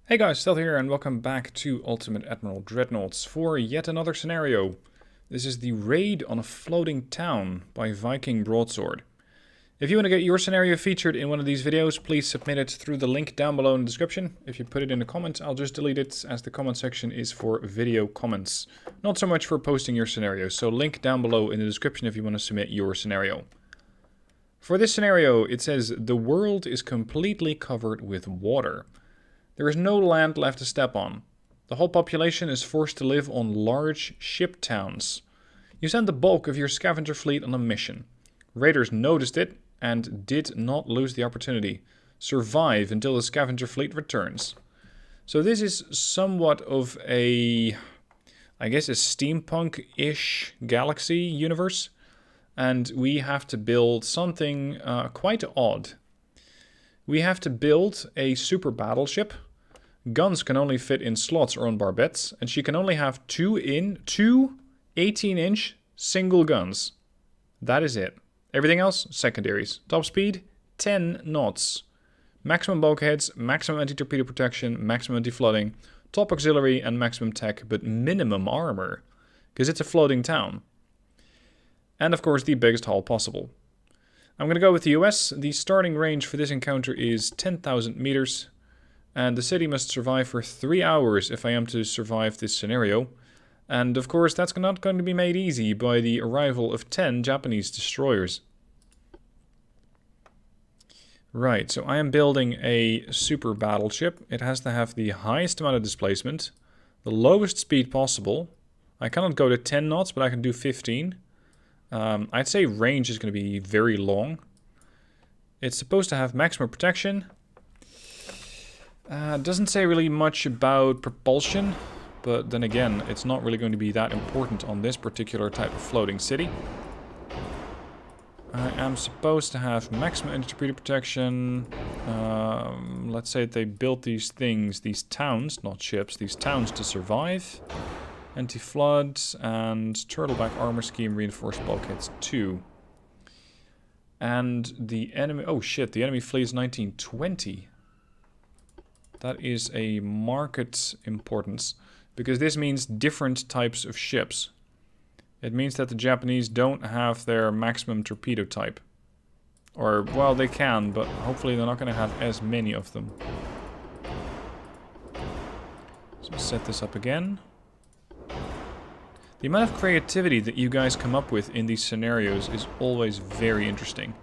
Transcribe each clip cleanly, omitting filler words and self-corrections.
Hey guys, Stealth here and welcome back to Ultimate Admiral Dreadnoughts for yet another scenario. This is the Raid on a Floating Town by Viking Broadsword. If you want to get your scenario featured in one of these videos, please submit it through the link down below in the description. If you put it in the comments, I'll just delete it, as the comment section is for video comments. Not so much for posting your scenario, so link down below in the description if you want to submit your scenario. For this scenario, it says, the world is completely covered with water. There is no land left to step on. The whole population is forced to live on large ship towns. You send the bulk of your scavenger fleet on a mission. Raiders noticed it and did not lose the opportunity. Survive until the scavenger fleet returns. So this is somewhat of a, I guess, a steampunk-ish galaxy universe. And we have to build something quite odd. We have to build a super battleship. Guns can only fit in slots or on barbettes, and she can only have two 18-inch single guns. That is it. Everything else, secondaries. Top speed, 10 knots. Maximum bulkheads, maximum anti-torpedo protection, maximum anti-flooding, top auxiliary and maximum tech, but minimum armor, because it's a floating town. And of course the biggest hull possible. I'm going to go with the US. The starting range for this encounter is 10,000 meters. And the city must survive for 3 hours if I am to survive this scenario. And of course that's not going to be made easy by the arrival of 10 Japanese destroyers. Right, so I am building a super battleship. It has to have the highest amount of displacement, the lowest speed possible. I cannot go to 10 knots, but I can do 15. I'd say range is going to be very long. It's supposed to have maximum protection. Doesn't say really much about propulsion, but then again, it's not really going to be that important on this particular type of floating city. I am supposed to have maximum anti-torpedo protection. Let's say that they built these things, these towns, not ships, these towns to survive. Anti-flood and turtleback armor scheme, reinforced bulkheads 2. And the enemy... Oh shit, the enemy fleet is 1920. That is a market importance, because this means different types of ships. It means that the Japanese don't have their maximum torpedo type. Or, well, they can, but hopefully they're not going to have as many of them. So set this up again. The amount of creativity that you guys come up with in these scenarios is always very interesting.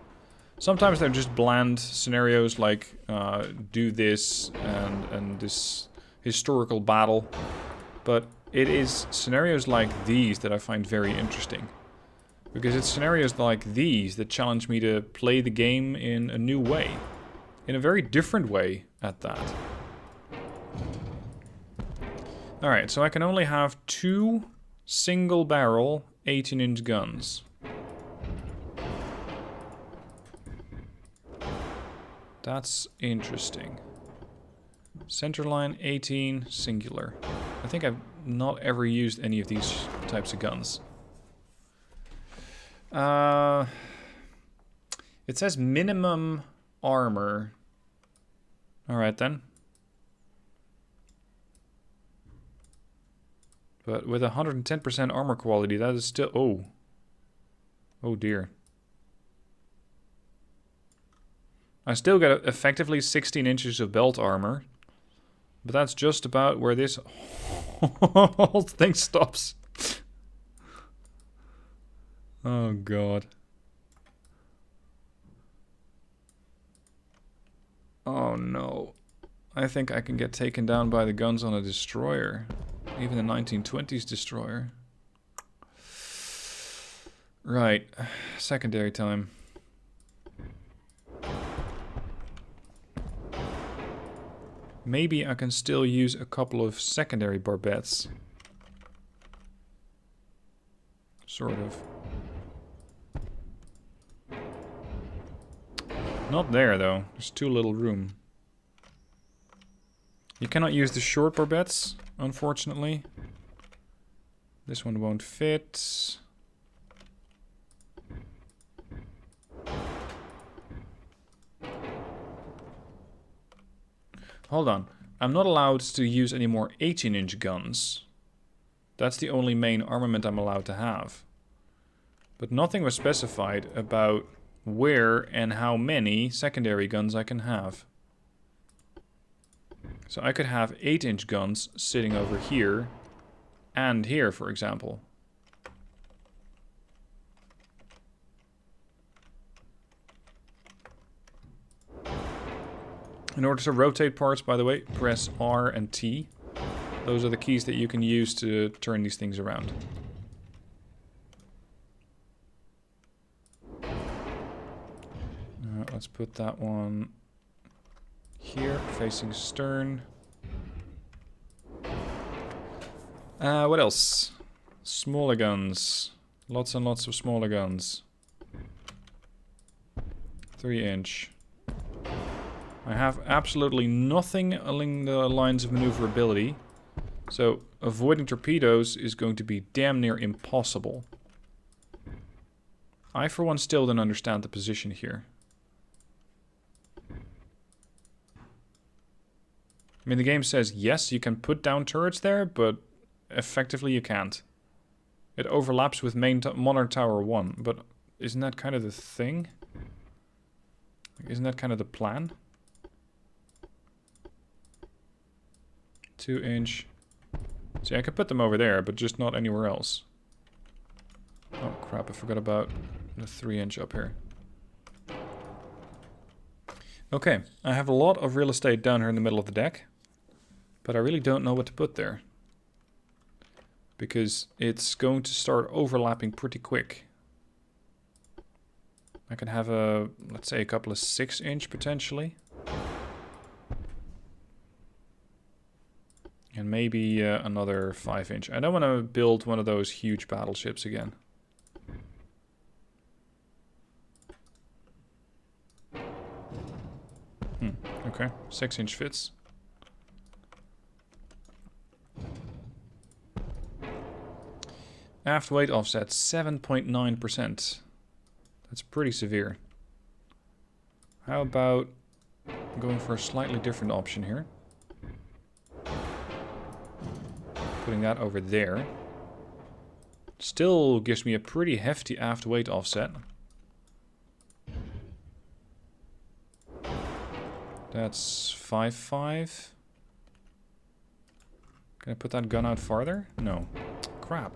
Sometimes they're just bland scenarios like do this and this historical battle. But it is scenarios like these that I find very interesting. Because it's scenarios like these that challenge me to play the game in a new way. In a very different way at that. Alright, so I can only have 2 single barrel 18-inch guns. That's interesting. Centerline 18 singular. I think I've not ever used any of these types of guns. It says minimum armor. Alright then. But with 110% armor quality, that is still... Oh. Oh dear. I still get effectively 16 inches of belt armor. But that's just about where this whole thing stops. Oh god. Oh no. I think I can get taken down by the guns on a destroyer. Even a 1920s destroyer. Right. Secondary time. Maybe I can still use a couple of secondary barbettes. Sort of. Not there though. There's too little room. You cannot use the short barbettes, unfortunately. This one won't fit. Hold on. I'm not allowed to use any more 18-inch guns. That's the only main armament I'm allowed to have. But nothing was specified about where and how many secondary guns I can have. So I could have 8-inch guns sitting over here and here, for example. In order to rotate parts, by the way, press R and T. Those are the keys that you can use to turn these things around. Let's put that one here, facing stern. What else? Smaller guns. Lots and lots of smaller guns. 3-inch. I have absolutely nothing along the lines of maneuverability. So avoiding torpedoes is going to be damn near impossible. I, for one, still don't understand the position here. I mean, the game says, yes, you can put down turrets there, but effectively you can't. It overlaps with Modern Tower 1, but isn't that kind of the thing? Isn't that kind of the plan? 2-inch. See, I could put them over there, but just not anywhere else. Oh, crap, I forgot about the 3-inch up here. Okay, I have a lot of real estate down here in the middle of the deck. But I really don't know what to put there. Because it's going to start overlapping pretty quick. I can have let's say a couple of 6-inch potentially. And maybe another 5-inch. I don't want to build one of those huge battleships again. Okay, 6-inch fits. Aft weight offset, 7.9%. That's pretty severe. How about going for a slightly different option here? Putting that over there. Still gives me a pretty hefty aft weight offset. That's 5.5. Can I put that gun out farther? No. Crap.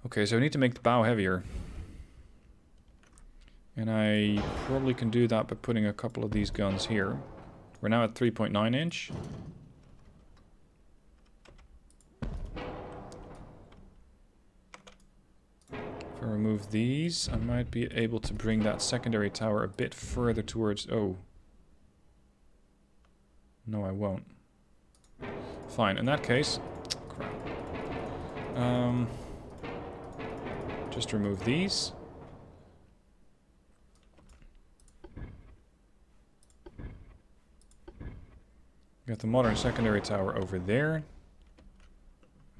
Okay, so I need to make the bow heavier. And I probably can do that by putting a couple of these guns here. We're now at 3.9 inch. If I remove these, I might be able to bring that secondary tower a bit further towards... Oh. No, I won't. Fine, in that case... Crap. Just remove these. Got the modern secondary tower over there.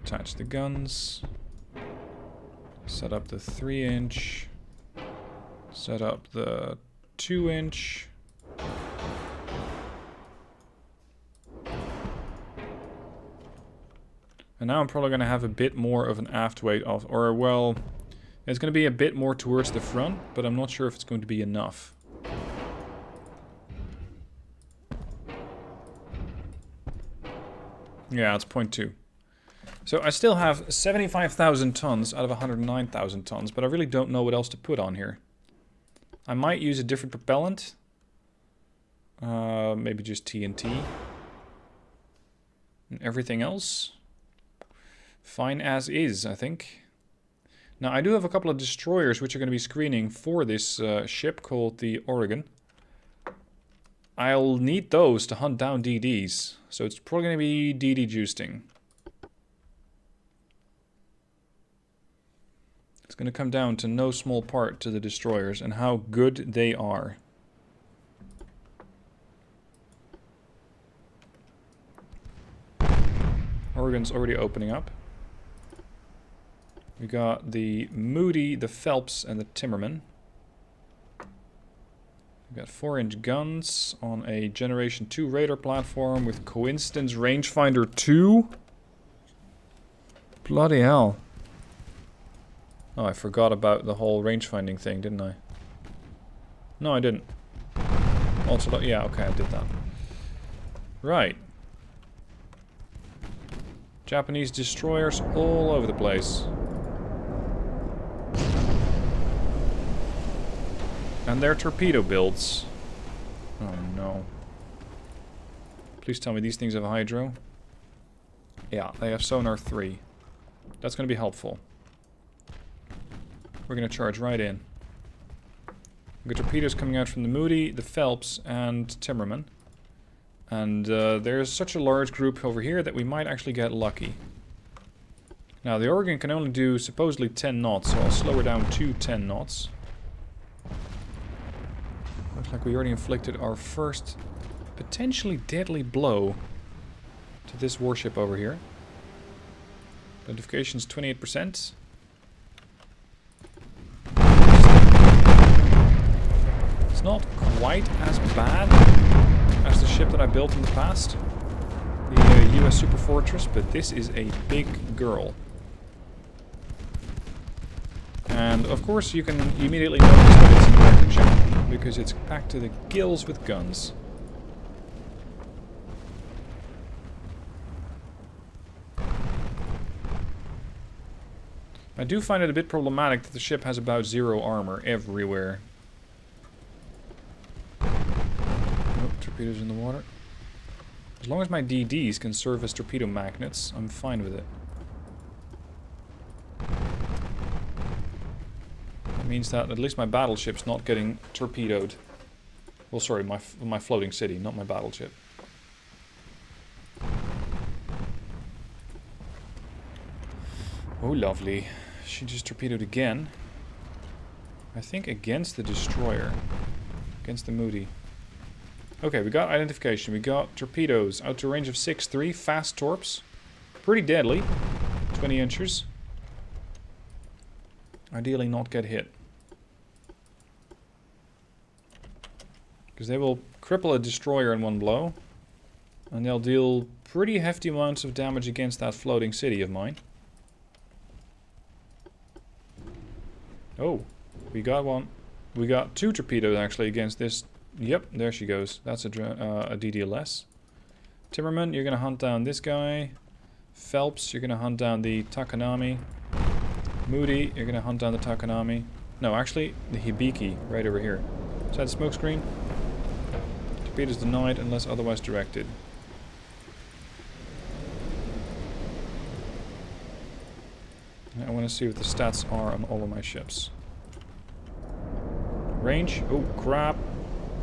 Attach the guns. Set up the 3-inch. Set up the 2-inch. And now I'm probably going to have a bit more of an aft weight off, or well, it's going to be a bit more towards the front, but I'm not sure if it's going to be enough. Yeah, it's 0.2. So I still have 75,000 tons out of 109,000 tons, but I really don't know what else to put on here. I might use a different propellant. Maybe just TNT. And everything else, fine as is, I think. Now, I do have a couple of destroyers which are going to be screening for this ship called the Oregon. I'll need those to hunt down DDs, so it's probably going to be DD juicing. It's going to come down to no small part to the destroyers and how good they are. Oregon's already opening up. We got the Moody, the Phelps, and the Timmerman. We got 4-inch guns on a Generation 2 radar platform with coincidence rangefinder 2. Bloody hell. Oh, I forgot about the whole range-finding thing, didn't I? No, I didn't. Also, yeah, okay, I did that. Right. Japanese destroyers all over the place. And their torpedo builds. Oh no. Please tell me these things have hydro. Yeah, they have sonar 3. That's going to be helpful. We're going to charge right in. We've got torpedoes coming out from the Moody, the Phelps, and Timmerman. And there's such a large group over here that we might actually get lucky. Now, the Oregon can only do supposedly 10 knots, so I'll slow her down to 10 knots. Looks like we already inflicted our first potentially deadly blow to this warship over here. Identification's 28%. It's not quite as bad as the ship that I built in the past. The US Super Fortress, but this is a big girl. And of course you can immediately notice that it's an American ship, because it's packed to the gills with guns. I do find it a bit problematic that the ship has about 0 armor everywhere. Oh, torpedoes in the water. As long as my DDs can serve as torpedo magnets, I'm fine with it. That means that at least my battleship's not getting torpedoed. Well, sorry, my floating city, not my battleship. Oh, lovely. She just torpedoed again. I think against the destroyer. Against the Moody. Okay, we got identification. We got torpedoes out to a range of 6.3. Fast torps. Pretty deadly. 20 inches. Ideally not get hit. Because they will cripple a destroyer in one blow. And they'll deal pretty hefty amounts of damage against that floating city of mine. Oh, we got one. We got 2 torpedoes actually against this. Yep, there she goes. That's a DDLS. Timmerman, you're going to hunt down this guy. Phelps, you're going to hunt down the Takanami. Moody, you're going to hunt down the Takanami. No, actually, the Hibiki, right over here. Is that a smoke screen? Torpedoes denied unless otherwise directed. I want to see what the stats are on all of my ships. Range, oh crap.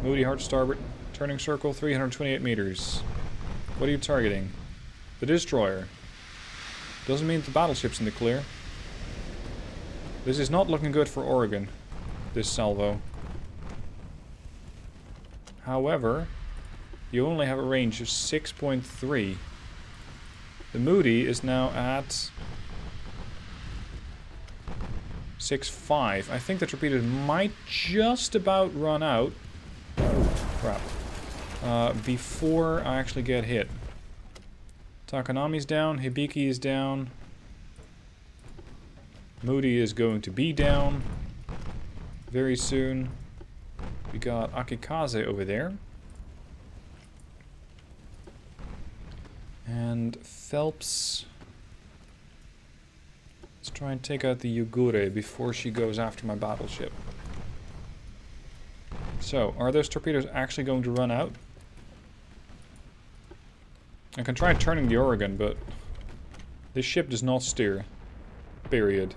Moody, hard starboard. Turning circle, 328 meters. What are you targeting? The destroyer. Doesn't mean the battleship's in the clear. This is not looking good for Oregon, this salvo. However, you only have a range of 6.3. The Moody is now at 6.5. I think the torpedoes might just about run out. Oh, crap. Before I actually get hit. Takanami's down, Hibiki is down. Moody is going to be down very soon. We got Akikaze over there. And Phelps. Let's try and take out the Yugure before she goes after my battleship. So, are those torpedoes actually going to run out? I can try turning the Oregon, but this ship does not steer. Period.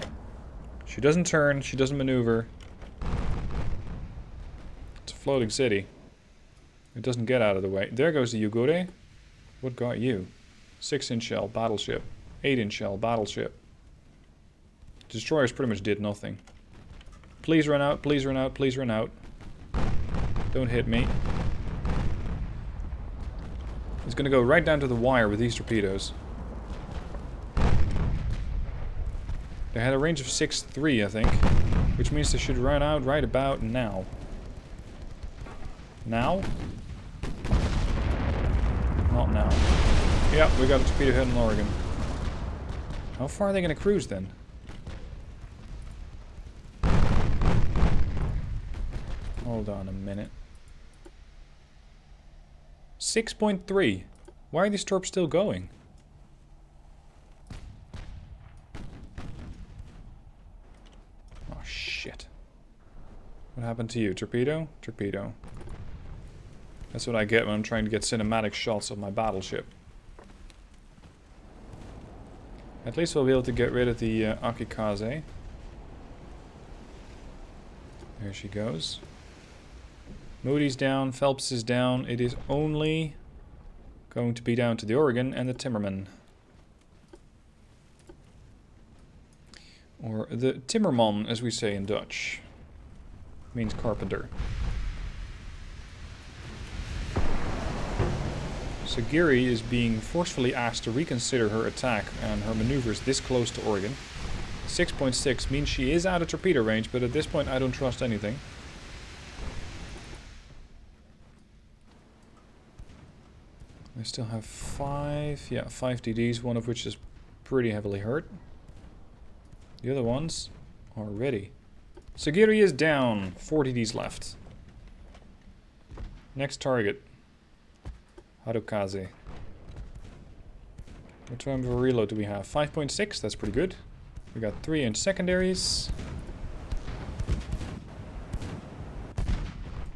She doesn't turn, she doesn't maneuver. It's a floating city. It doesn't get out of the way. There goes the Yugure. What got you? 6-inch shell, battleship. 8-inch shell, battleship. Destroyers pretty much did nothing. Please run out, please run out, please run out. Don't hit me. It's gonna go right down to the wire with these torpedoes. They had a range of 6.3, I think. Which means they should run out right about now. Now? Not now. Yeah, we got a torpedo hit in Oregon. How far are they going to cruise then? Hold on a minute. 6.3. Why are these torps still going? Oh shit. What happened to you? Torpedo? Torpedo. That's what I get when I'm trying to get cinematic shots of my battleship. At least we'll be able to get rid of the Akikaze. There she goes. Moody's down, Phelps is down. It is only going to be down to the Oregon and the Timmerman. Or the Timmerman, as we say in Dutch. Means carpenter. Sagiri is being forcefully asked to reconsider her attack and her maneuvers this close to Oregon. 6.6 means she is out of torpedo range, but at this point I don't trust anything. I still have 5 DDs, one of which is pretty heavily hurt. The other ones are ready. Sagiri is down, 4 DDs left. Next target. Harukaze. What time of a reload do we have? 5.6, that's pretty good. We got 3 in secondaries.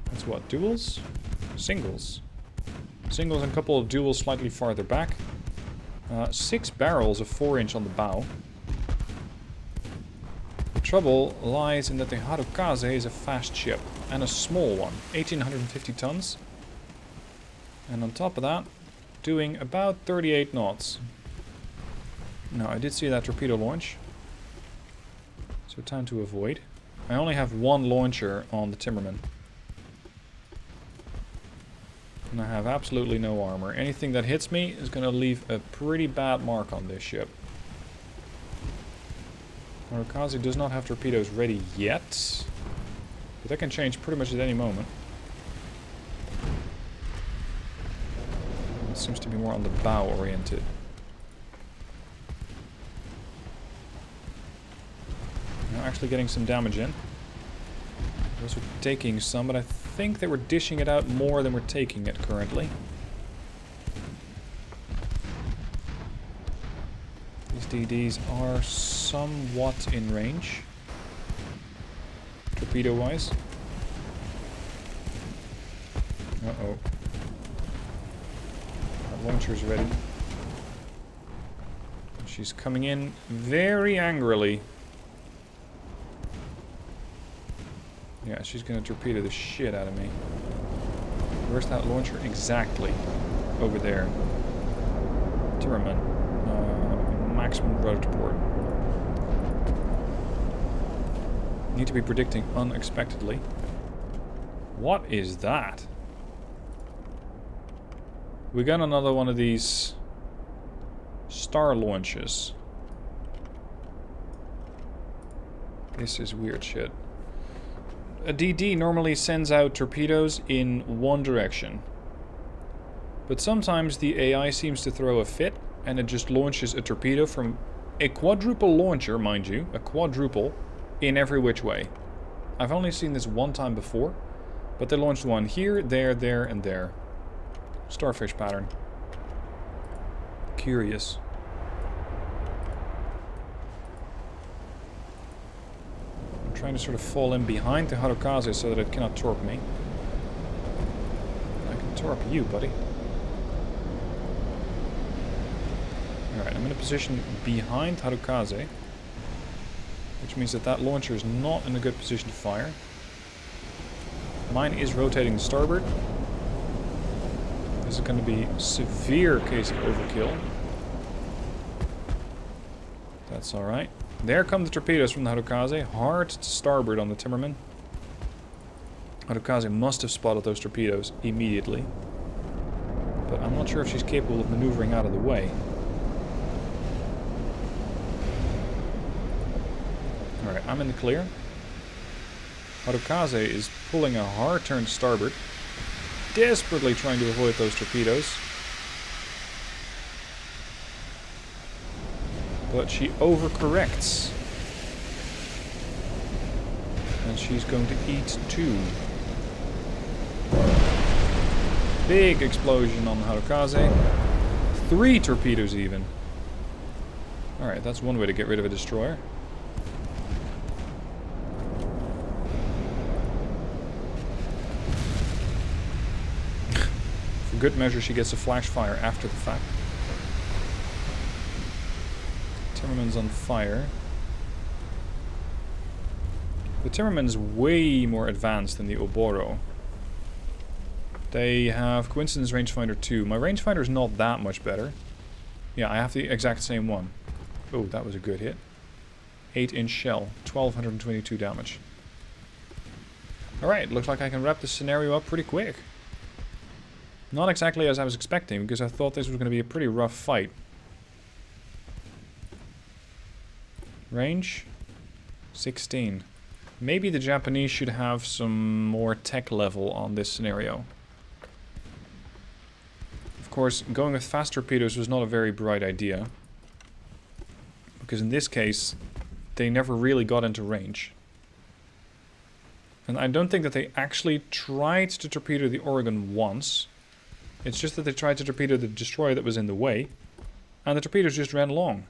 That's what, duels? Singles. Singles and a couple of duels slightly farther back. 6 barrels of 4-inch on the bow. The trouble lies in that the Harukaze is a fast ship. And a small one. 1,850 tons. And on top of that, doing about 38 knots. Now, I did see that torpedo launch. So time to avoid. I only have 1 launcher on the Timmerman. And I have absolutely no armor. Anything that hits me is going to leave a pretty bad mark on this ship. Harukaze does not have torpedoes ready yet. But that can change pretty much at any moment. It seems to be more on the bow oriented. Now actually getting some damage in. Those are taking some, but I think they were dishing it out more than we're taking it currently. These DDs are somewhat in range. Torpedo-wise. Uh-oh. That launcher's ready. She's coming in very angrily. Yeah, she's gonna torpedo the shit out of me. Where's that launcher exactly? Over there. Timmerman. Maximum rudder to port. Need to be predicting unexpectedly. What is that? We got another one of these star launches. This is weird shit. A DD normally sends out torpedoes in one direction. But sometimes the AI seems to throw a fit and it just launches a torpedo from a quadruple launcher, mind you, a quadruple, in every which way. I've only seen this one time before, but they launched one here, there, and there. Starfish pattern. Curious. I'm trying to sort of fall in behind the Harukaze so that it cannot torp me. I can torp you, buddy. Alright, I'm in a position behind Harukaze, which means that that launcher is not in a good position to fire. Mine is rotating to starboard. This is going to be a severe case of overkill. That's alright. There come the torpedoes from the Harukaze, hard to starboard on the Timmerman. Harukaze must have spotted those torpedoes immediately. But I'm not sure if she's capable of maneuvering out of the way. Alright, I'm in the clear. Harukaze is pulling a hard turn to starboard. desperately trying to avoid those torpedoes. But she overcorrects. And she's going to eat 2. Big explosion on Harukaze. 3 torpedoes even. Alright, that's one way to get rid of a destroyer. For good measure, she gets a flash fire after the fact. Timmerman's on fire. The Timmerman's way more advanced than the Oboro. They have Coincidence Rangefinder 2. My rangefinder is not that much better. Yeah, I have the exact same one. Oh, that was a good hit. 8-inch shell. 1222 damage. Alright, looks like I can wrap this scenario up pretty quick. Not exactly as I was expecting, because I thought this was going to be a pretty rough fight. Range? 16. Maybe the Japanese should have some more tech level on this scenario. Of course, going with fast torpedoes was not a very bright idea. Because in this case, they never really got into range. And I don't think that they actually tried to torpedo the Oregon once. It's just that they tried to torpedo the destroyer that was in the way. And the torpedoes just ran along.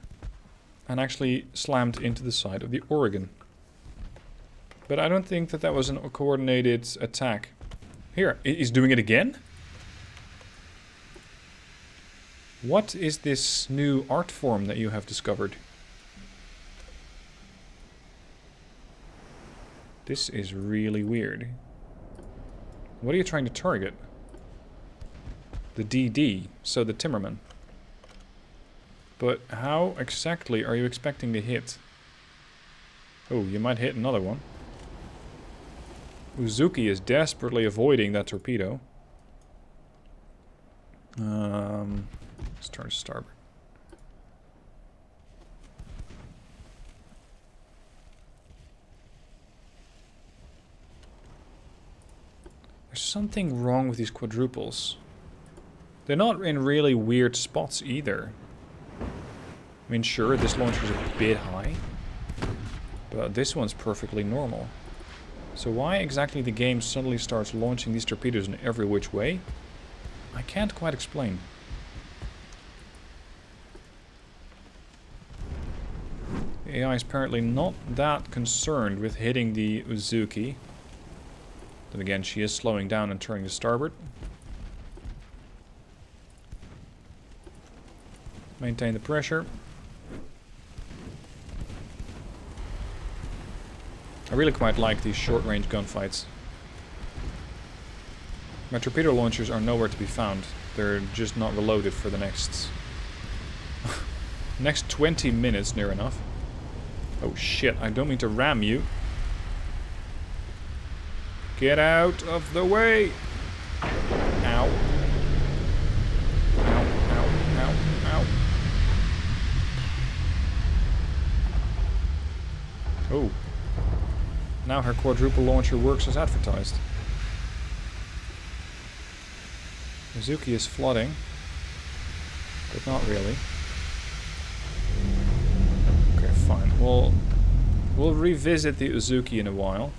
And actually slammed into the side of the Oregon. But I don't think that that was a coordinated attack. Here, he's doing it again? What is this new art form that you have discovered? This is really weird. What are you trying to target? The DD, so the Timmerman. But how exactly are you expecting to hit? Oh, you might hit another one. Uzuki is desperately avoiding that torpedo. Let's turn to starboard. There's something wrong with these quadruples. They're not in really weird spots either. I mean, sure, this launcher's a bit high. But this one's perfectly normal. So why exactly the game suddenly starts launching these torpedoes in every which way? I can't quite explain. The AI is apparently not that concerned with hitting the Uzuki. Then again, she is slowing down and turning to starboard. Maintain the pressure. I really quite like these short-range gunfights. My torpedo launchers are nowhere to be found. They're just not reloaded for the next... next 20 minutes, near enough. Oh shit, I don't mean to ram you. Get out of the way! Ow. Ow, ow, ow, ow. Oh. Now her quadruple launcher works as advertised. Uzuki is flooding. But not really. Okay, fine. We'll revisit the Uzuki in a while.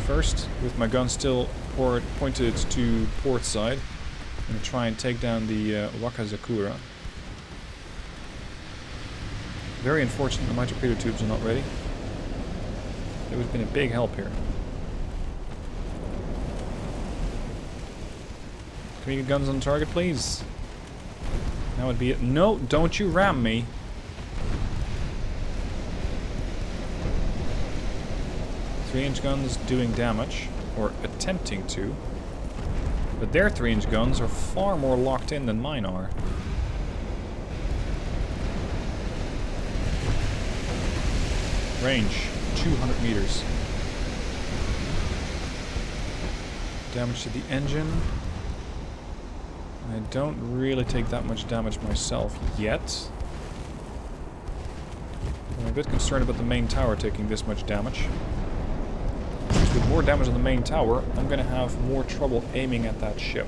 First, with my gun still pointed to port side, I'm going to try and take down the Wakazakura. Very unfortunate that my torpedo tubes are not ready. It would have been a big help here. Can we get guns on target, please? That would be it. No, don't you ram me. Three-inch guns doing damage, or attempting to. But their 3-inch guns are far more locked in than mine are. Range, 200 meters. Damage to the engine. I don't really take that much damage myself yet. I'm a bit concerned about the main tower taking this much damage. with more damage on the main tower, I'm going to have more trouble aiming at that ship.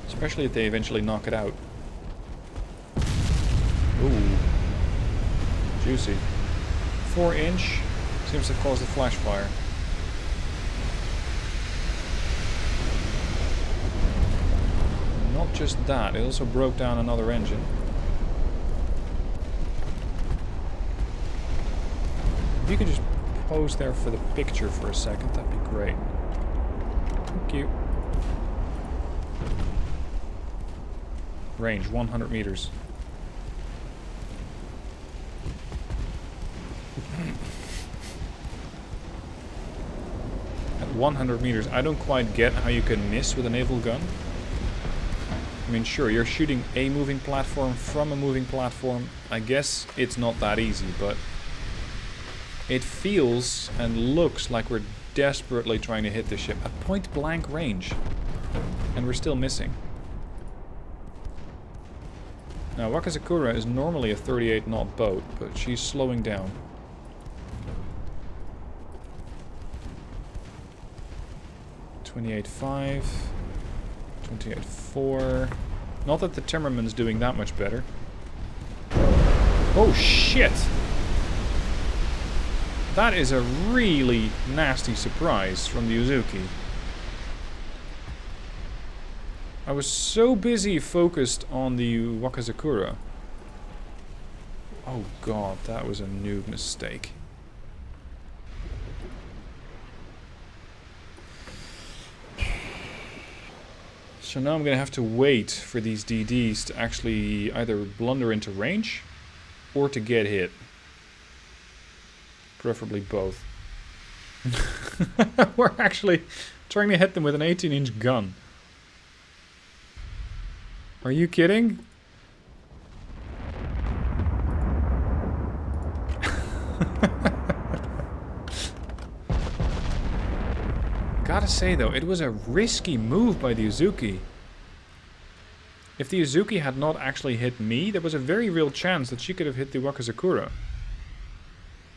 Especially if they eventually knock it out. Ooh. Juicy. 4-inch seems to have caused a flash fire. Not just that, it also broke down another engine. If you could just pose there for the picture for a second, that'd be great. Thank you. Range 100 meters. At 100 meters, I don't quite get how you can miss with a naval gun. I mean, sure, you're shooting a moving platform from a moving platform. I guess it's not that easy, but it feels and looks like we're desperately trying to hit the ship at point blank range. And we're still missing. Now, Wakazakura is normally a 38 knot boat, but she's slowing down. .28.5, 28.4. Not that the Timmerman's doing that much better. Oh shit! That is a really nasty surprise from the Uzuki. I was so busy focused on the Wakazakura. Oh god, that was a noob mistake. So now I'm going to have to wait for these DDs to actually either blunder into range or to get hit. Preferably both. We're actually trying to hit them with an 18-inch gun. Are you kidding? Gotta say though, it was a risky move by the Uzuki. If the Uzuki had not actually hit me, there was a very real chance that she could have hit the Wakazakura.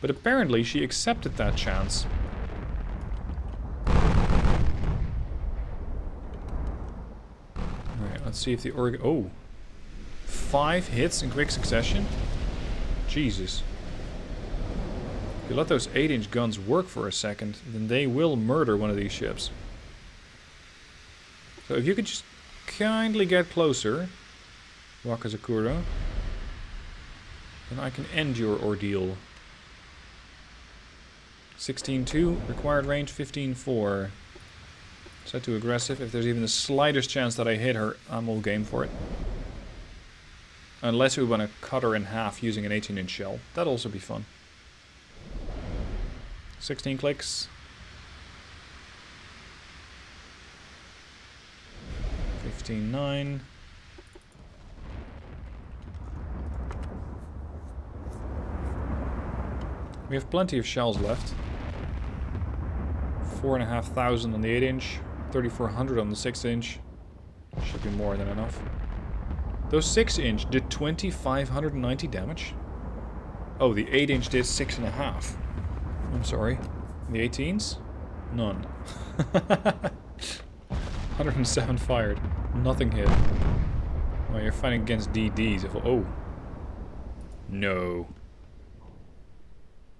But apparently she accepted that chance. Alright, let's see if the Oregon... Oh! 5 hits in quick succession? Jesus. If you let those 8-inch guns work for a second, then they will murder one of these ships. So if you could just kindly get closer, Wakazakura, then I can end your ordeal. 16.2, required range 15.4. Set to aggressive. If there's even the slightest chance that I hit her, I'm all game for it. Unless we want to cut her in half using an 18-inch shell. That'd also be fun. 16 clicks. 15.9. We have plenty of shells left. 4,500 on the 8-inch. 3,400 on the 6-inch. Should be more than enough. Those 6-inch did 2,590 damage. Oh, the 8-inch did 6.5. I'm sorry. The 18s? None. 107 fired. Nothing hit. Well, you're fighting against DDs. Oh. No.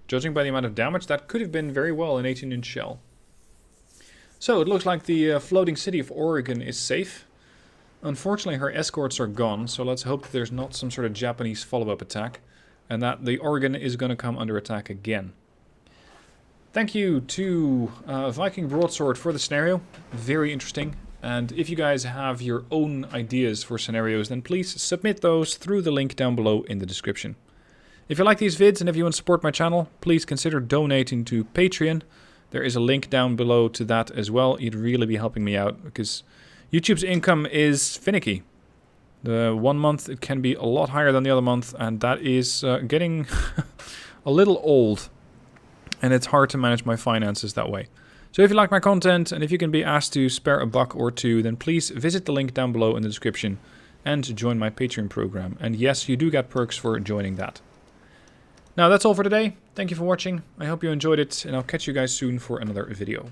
Judging by the amount of damage, that could have been very well an 18-inch shell. So, it looks like the floating city of Oregon is safe. Unfortunately, her escorts are gone, so let's hope that there's not some sort of Japanese follow-up attack, and that the Oregon is going to come under attack again. Thank you to Viking Broadsword for the scenario. Very interesting. And if you guys have your own ideas for scenarios, then please submit those through the link down below in the description. If you like these vids and if you want to support my channel, please consider donating to Patreon. There is a link down below to that as well. You'd really be helping me out because YouTube's income is finicky. The one month it can be a lot higher than the other month, and that is getting a little old. And it's hard to manage my finances that way. So if you like my content, and if you can be asked to spare a buck or two, then please visit the link down below in the description and join my Patreon program. And yes, you do get perks for joining that. Now, that's all for today. Thank you for watching. I hope you enjoyed it, and I'll catch you guys soon for another video.